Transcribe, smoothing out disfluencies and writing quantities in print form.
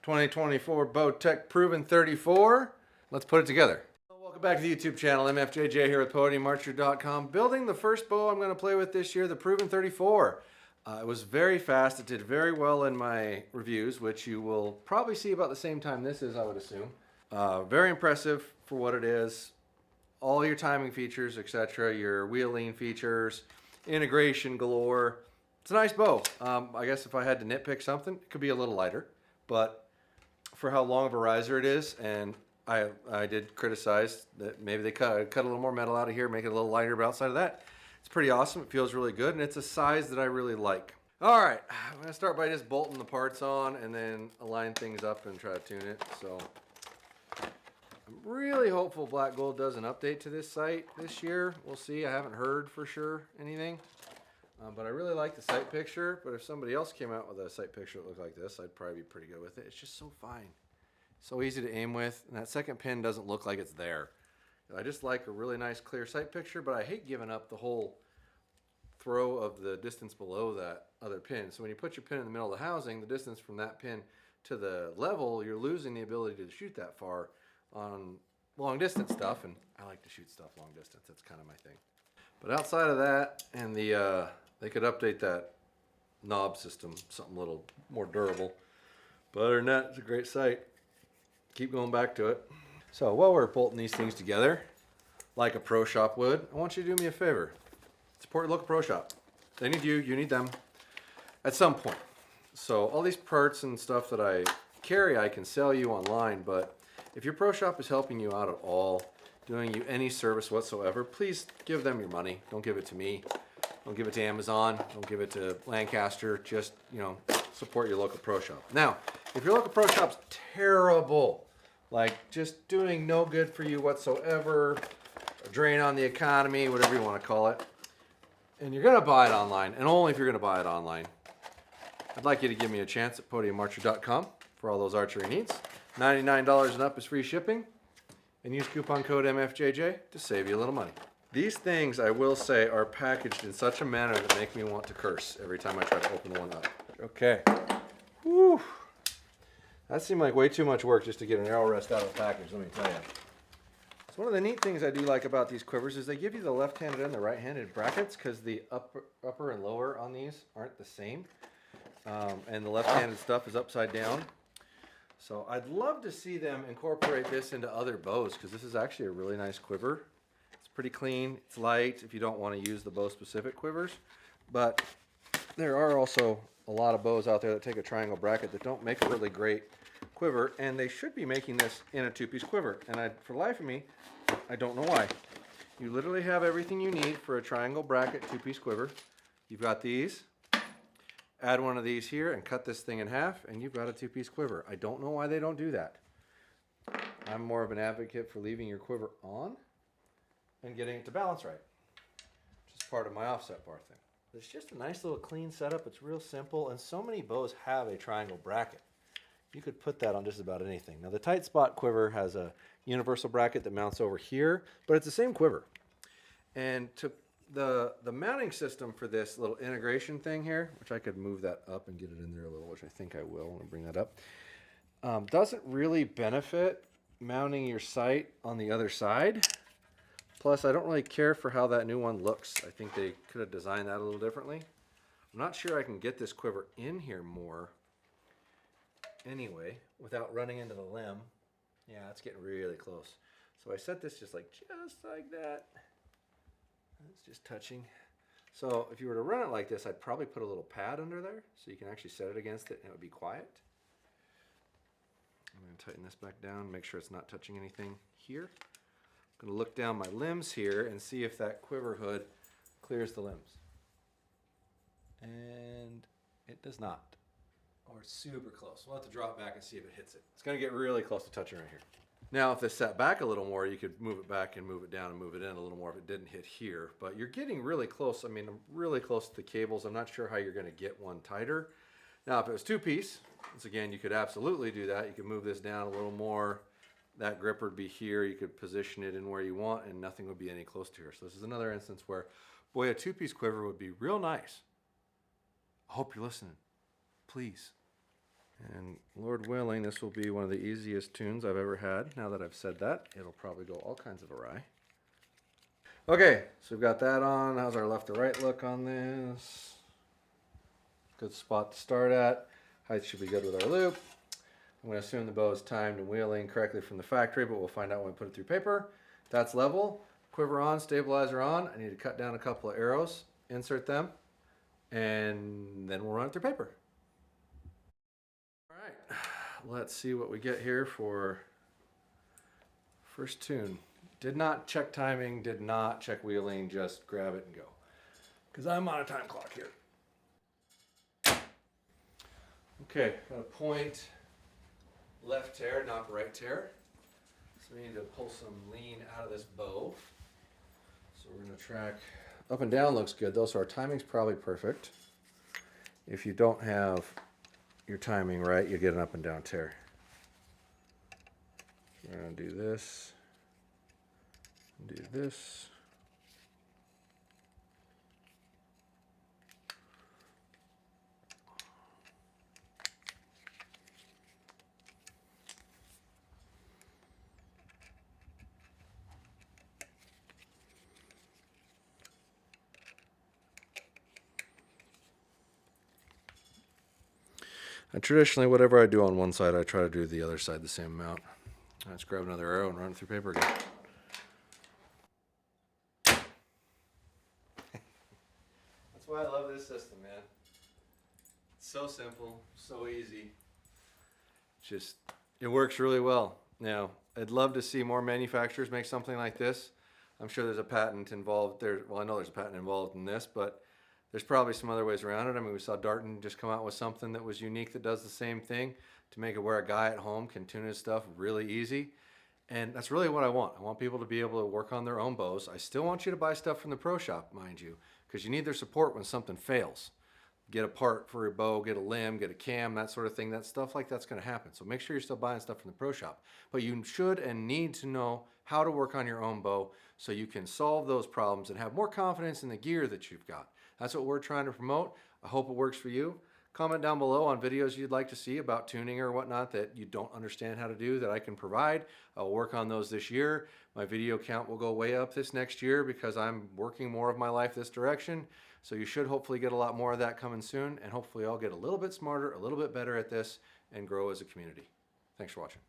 2024 Bowtech Proven 34. Let's put it together. Welcome back to the YouTube channel. MFJJ here with PodiumArchery.com. Building the first bow I'm going to play with this year, the Proven 34. It was very fast. It did very well in my reviews, which you will probably see about the same time this is, I would assume. Very impressive for what it is. All your timing features, etc., your wheeling features, integration galore. It's a nice bow. I guess if I had to nitpick something, it could be a little lighter, but for how long of a riser it is, and I did criticize that maybe they cut a little more metal out of here, make it a little lighter, but outside of that, it's pretty awesome. It feels really good, and it's a size that I really like. All right, I'm going to start by just bolting the parts on and then align things up and try to tune it. So I'm really hopeful Black Gold does an update to this sight this year. We'll see. I haven't heard for sure anything. But I really like the sight picture. But if somebody else came out with a sight picture that looked like this, I'd probably be pretty good with it. It's just so fine. So easy to aim with. And that second pin doesn't look like it's there. I just like a really nice clear sight picture, but I hate giving up the whole throw of the distance below that other pin. So when you put your pin in the middle of the housing, the distance from that pin to the level, you're losing the ability to shoot that far on long distance stuff. And I like to shoot stuff long distance. That's kind of my thing. But outside of that, and they could update that knob system, something a little more durable. But other than that, it's a great sight. Keep going back to it. So while we're bolting these things together, like a pro shop would, I want you to do me a favor. Support your local pro shop. They need you need them at some point. So all these parts and stuff that I carry, I can sell you online, but if your pro shop is helping you out at all, doing you any service whatsoever, please give them your money. Don't give it to me. Don't give it to Amazon. Don't give it to Lancaster. Just, support your local pro shop. Now, if your local pro shop's terrible, like just doing no good for you whatsoever, a drain on the economy, whatever you want to call it, and you're going to buy it online, and only if you're going to buy it online, I'd like you to give me a chance at podiumarchery.com for all those archery needs. $99 and up is free shipping, and use coupon code MFJJ to save you a little money. These things, I will say, are packaged in such a manner that make me want to curse every time I try to open one up. Okay. Whew. That seemed like way too much work just to get an arrow rest out of the package, let me tell you. So one of the neat things I do like about these quivers is they give you the left-handed and the right-handed brackets, because the upper and lower on these aren't the same. And the left-handed stuff is upside down. So I'd love to see them incorporate this into other bows, because this is actually a really nice quiver. It's pretty clean, it's light if you don't want to use the bow-specific quivers. But there are also a lot of bows out there that take a triangle bracket that don't make a really great quiver, and they should be making this in a two-piece quiver. And for the life of me, I don't know why. You literally have everything you need for a triangle bracket two-piece quiver. You've got these. Add one of these here and cut this thing in half, and you've got a two-piece quiver. I don't know why they don't do that. I'm more of an advocate for leaving your quiver on and getting it to balance right. Just part of my offset bar thing. It's just a nice little clean setup. It's real simple, and so many bows have a triangle bracket. You could put that on just about anything. Now the tight spot quiver has a universal bracket that mounts over here, but it's the same quiver. And to the mounting system for this little integration thing here, which I could move that up and get it in there a little, which I think I will when I bring that up, doesn't really benefit mounting your sight on the other side. Plus, I don't really care for how that new one looks. I think they could have designed that a little differently. I'm not sure I can get this quiver in here more anyway without running into the limb. Yeah, it's getting really close. So I set this just like that. It's just touching. So if you were to run it like this, I'd probably put a little pad under there so you can actually set it against it and it would be quiet. I'm going to tighten this back down, make sure it's not touching anything here. I'm going to look down my limbs here and see if that quiver hood clears the limbs. And it does not. Or it's super close. We'll have to drop back and see if it hits it. It's going to get really close to touching right here. Now, if this sat back a little more, you could move it back and move it down and move it in a little more if it didn't hit here. But you're getting really close. I mean, I'm really close to the cables. I'm not sure how you're going to get one tighter. Now, if it was two-piece, once again, you could absolutely do that. You could move this down a little more. That gripper would be here. You could position it in where you want, and nothing would be any close to here. So this is another instance where, boy, a two-piece quiver would be real nice. I hope you're listening. Please. And Lord willing, this will be one of the easiest tunes I've ever had. Now that I've said that, it'll probably go all kinds of awry. Okay, so we've got that on. How's our left to right look on this? Good spot to start at. Height should be good with our loop. I'm going to assume the bow is timed and wheeling correctly from the factory, but we'll find out when we put it through paper. That's level. Quiver on, stabilizer on. I need to cut down a couple of arrows, insert them, and then we'll run it through paper. All right, let's see what we get here for first tune. Did not check timing, did not check wheeling, just grab it and go. Because I'm on a time clock here. Okay, got a point left tear, not right tear. So we need to pull some lean out of this bow. So we're going to track up and down. Looks good though, so our timing's probably perfect. If you don't have your timing right, you get an up and down tear. We're going to do this. Do this. And traditionally, whatever I do on one side, I try to do the other side the same amount. Let's grab another arrow and run it through paper again. That's why I love this system, man. It's so simple, so easy. Just, it works really well. Now, I'd love to see more manufacturers make something like this. I'm sure there's a patent involved there. Well, I know there's a patent involved in this, but there's probably some other ways around it. I mean, we saw Darton just come out with something that was unique that does the same thing to make it where a guy at home can tune his stuff really easy. And that's really what I want. I want people to be able to work on their own bows. I still want you to buy stuff from the pro shop, mind you, because you need their support when something fails. Get a part for your bow, get a limb, get a cam, that sort of thing. That stuff like that's going to happen. So make sure you're still buying stuff from the pro shop. But you should and need to know how to work on your own bow so you can solve those problems and have more confidence in the gear that you've got. That's what we're trying to promote. I hope it works for you. Comment down below on videos you'd like to see about tuning or whatnot that you don't understand how to do that I can provide. I'll work on those this year. My video count will go way up this next year because I'm working more of my life this direction. So you should hopefully get a lot more of that coming soon, and hopefully I'll get a little bit smarter, a little bit better at this, and grow as a community. Thanks for watching.